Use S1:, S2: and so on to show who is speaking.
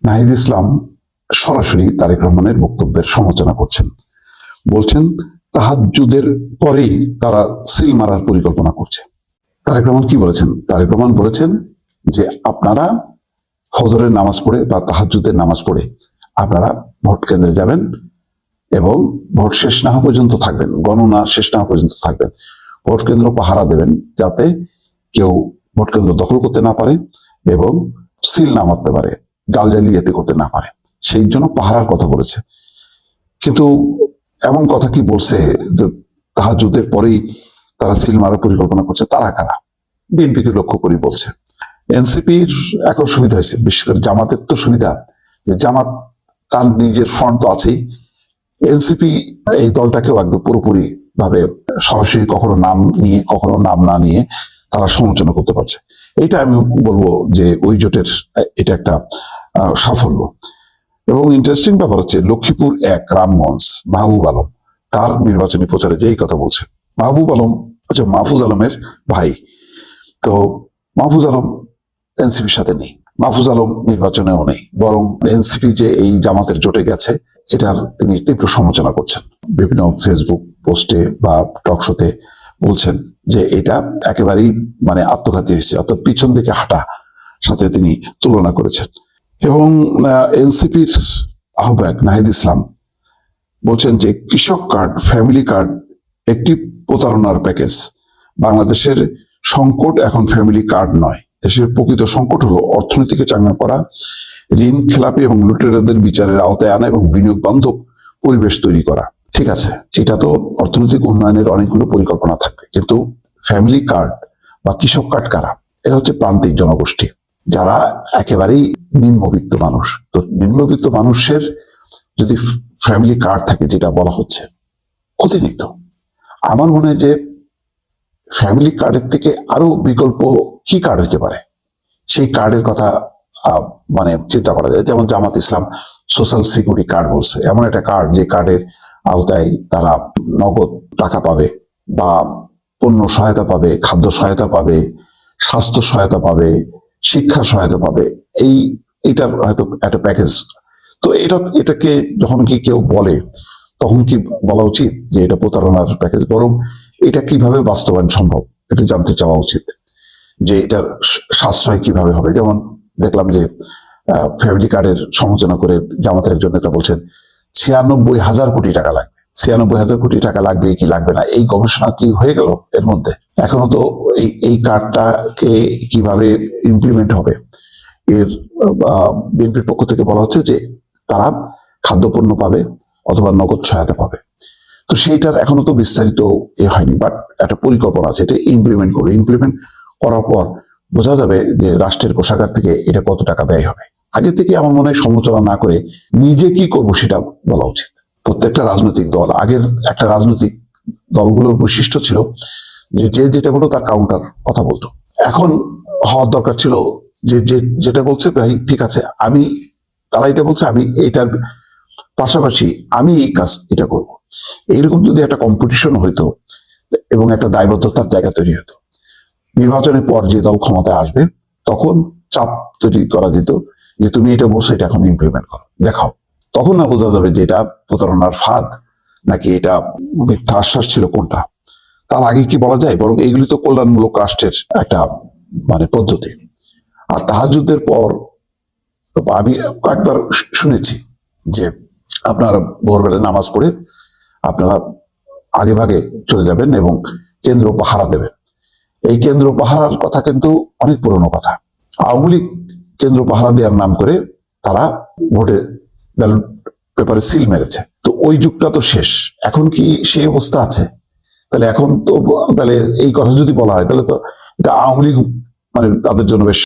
S1: নাহিদ ইসলাম সরাসরি তারেক রহমানের বক্তব্যের সমালোচনা করছেন, বলছেন তাহাজ্জুদের পরেই তারা সিল মারার পরিকল্পনা করছে। তারেক রহমান কি বলেছেন? তারেক রহমান বলেছেন যে আপনারা ফজরের নামাজ পড়ে বা তাহাজ্জুদের নামাজ পড়ে আপনারা ভোট কেন্দ্রে যাবেন এবং ভোট শেষ না হওয়া পর্যন্ত থাকবেন, গণনা শেষ না হওয়া পর্যন্ত থাকবেন। ভোট কেন্দ্র পাহারা দেবেন যাতে কেউ ভোট কেন্দ্র দখল করতে না পারে এবং সিল না মারতে পারে, জালিয়াতি করতে না পারে, সেই জন্য পাহারার কথা বলেছে। কিন্তু এমন কথা কি বলছে যে তাহাজ্জুদের পরেই তারা সিল মারার পরিকল্পনা করছে? তারা কারা? বিএনপিকে লক্ষ্য করে বলছে। এনসিপির এখন সুবিধা হয়েছে, বিশেষ করে জামাতের তো সুবিধা যে জামাত তার নিজের ফ্রন্ট তো আছেই, এনসিপি এই দলটাকেও একদম পুরোপুরি ভাবে সরাসরি কখনো নাম নিয়ে কখনো নাম না নিয়ে তারা সমালোচনা করতে পারছে। এটা আমি বলবো যে ওই জোটের এটা একটা সাফল্য। এবং ইন্টারেস্টিং ব্যাপার হচ্ছে লক্ষ্মীপুর 1 রামগঞ্জ মাহবুব আলম তার নির্বাচনী প্রচারে যেই কথা বলছে। মাহবুব আলম হচ্ছে মাহফুজ আলমের ভাই। তো মাহফুজ আলম এনসিপির সাথে নেই, মাহফুজ আলম নির্বাচনেও নেই, বরং এনসিপি যে এই জামাতের জোটে গেছে এটার তিনি তীব্র সমালোচনা করছেন। বিভিন্ন ফেসবুক পোস্টে বা টক শোতে বলছেন যে এটা একেবারেই আত্মঘাতী হয়েছে, অর্থাৎ পিছন দিকে হাঁটা সাথে তিনি তুলনা করেছেন। এবং এনসিপির আহ্বায়ক নাহিদ ইসলাম বলছেন যে কৃষক কার্ড, ফ্যামিলি কার্ড একটি প্রতারণার প্যাকেজ। বাংলাদেশের সংকট এখন ফ্যামিলি কার্ড নয়, দেশের প্রকৃত সংকট হলো অর্থনীতিকে চাঙ্গা করা, ঋণ খেলাপি এবং লুটেরাদের বিচারের আওতায় আনা এবং বিনিয়োগ বান্ধব পরিবেশ তৈরি করা। ঠিক আছে, এটা তো অর্থনৈতিক উন্নয়নের অনেকগুলো পরিকল্পনা থাকবে, কিন্তু ফ্যামিলি কার্ড বা কৃষক কার্ড কারা? এরা হচ্ছে প্রান্তিক জনগোষ্ঠী যারা একেবারেই নিম্নবিত্ত মানুষ। তো নিম্নবিত্ত মানুষের যদি ফ্যামিলি কার্ড থাকে, যেটা বলা হচ্ছে, ক্ষতি নেই তো। আমার মনে হয় যে ফ্যামিলি কার্ডের থেকে আরো বিকল্প কি কার্ড হতে পারে, সেই কার্ডের কথা চিন্তা করা যায়। যেমন জামাত ইসলাম সোশ্যাল সিকিউরিটি কার্ড বলছে, এমন একটা কার্ড যে কার্ডের আওতায় তারা নগদ টাকা পাবে বা পণ্য সহায়তা পাবে, খাদ্য সহায়তা পাবে, স্বাস্থ্য সহায়তা পাবে, শিক্ষা সহায়তা পাবে। এইটার হয়তো একটা প্যাকেজ। তো এটাকে যখন কি কেউ বলে তখন কি বলা উচিত যে এটা প্রতারণার প্যাকেজ? বরং এটা কিভাবে বাস্তবায়ন সম্ভব এটা জানতে চাওয়া উচিত, যে এটার সাশ্রয় কিভাবে হবে। যেমন দেখলাম যে ফ্যামিলি কার্ডের সমালোচনা করে জামাতের একজন নেতা বলছেন 96,000 কোটি টাকা লাগবে। 96,000 কোটি টাকা লাগবে কি লাগবে না, এই গবেষণা কি হয়ে গেল এর মধ্যে? এখনো তো এই কার্ডটাকে কিভাবে ইমপ্লিমেন্ট হবে, এর বিএনপির পক্ষ থেকে বলা হচ্ছে যে তারা খাদ্যপণ্য পাবে অথবা নগদ সহায়তা পাবে। তো সেইটার এখনো তো বিস্তারিত হয়নি, বাট একটা পরিকল্পনা আছে, এটা ইমপ্লিমেন্ট করবে। ইমপ্লিমেন্ট করার পর বোঝা যাবে যে রাষ্ট্রের কোষাগার থেকে এটা কত টাকা ব্যয় হবে। আগে থেকে আমার মনে হয় সমালোচনা না করে নিজে কি করবো সেটা বলা উচিত। প্রত্যেকটা রাজনৈতিক দল, আগের একটা রাজনৈতিক দলগুলোর বৈশিষ্ট্য ছিল যে যেটা বলতো তার কাউন্টার কথা বলতো। এখন হওয়ার দরকার ছিল যে যেটা বলছে ভাই ঠিক আছে, তারা এটা বলছে, আমি এটার পাশাপাশি আমি এই কাজ এটা করব। এইরকম যদি একটা কম্পিটিশন হইতো এবং একটা দায়বদ্ধতার জায়গা তৈরি হতো, নির্বাচনের পর যে দল ক্ষমতায় আসবে তখন চাপ তৈরি করা যেত যে তুমি এটা বলছো, এটা এখন ইমপ্লিমেন্ট করো, দেখাও। তখন না বোঝা যাবে যে এটা প্রতারণার ফাঁদ নাকি এটা মিথ্যা আশ্বাস ছিল, কোনটা। তার আগে কি বলা যায়? বরং এইগুলি তো কল্যাণমূলক রাষ্ট্রের একটা পদ্ধতি। আর তাহাজ্জুদের পর আমি কয়েকবার শুনেছি যে আপনারা ভোরবেলায় নামাজ পড়ে আপনারা আগে ভাগে চলে যাবেন এবং কেন্দ্র পাহারা দেবেন। এই কেন্দ্র পাহারার কথা কিন্তু অনেক পুরনো কথা। আওয়ামী লীগ কেন্দ্র পাহারা দেওয়ার নাম করে তারা ভোটে ব্যালট পেপারে সিল মেরেছে। তো ওই যুগটা তো শেষ। এখন কি সেই অবস্থা আছে? তাহলে এখন তো তাহলে এই কথা যদি বলা হয় তাহলে তো এটা আওয়ামী লীগ তাদের জন্য বেশ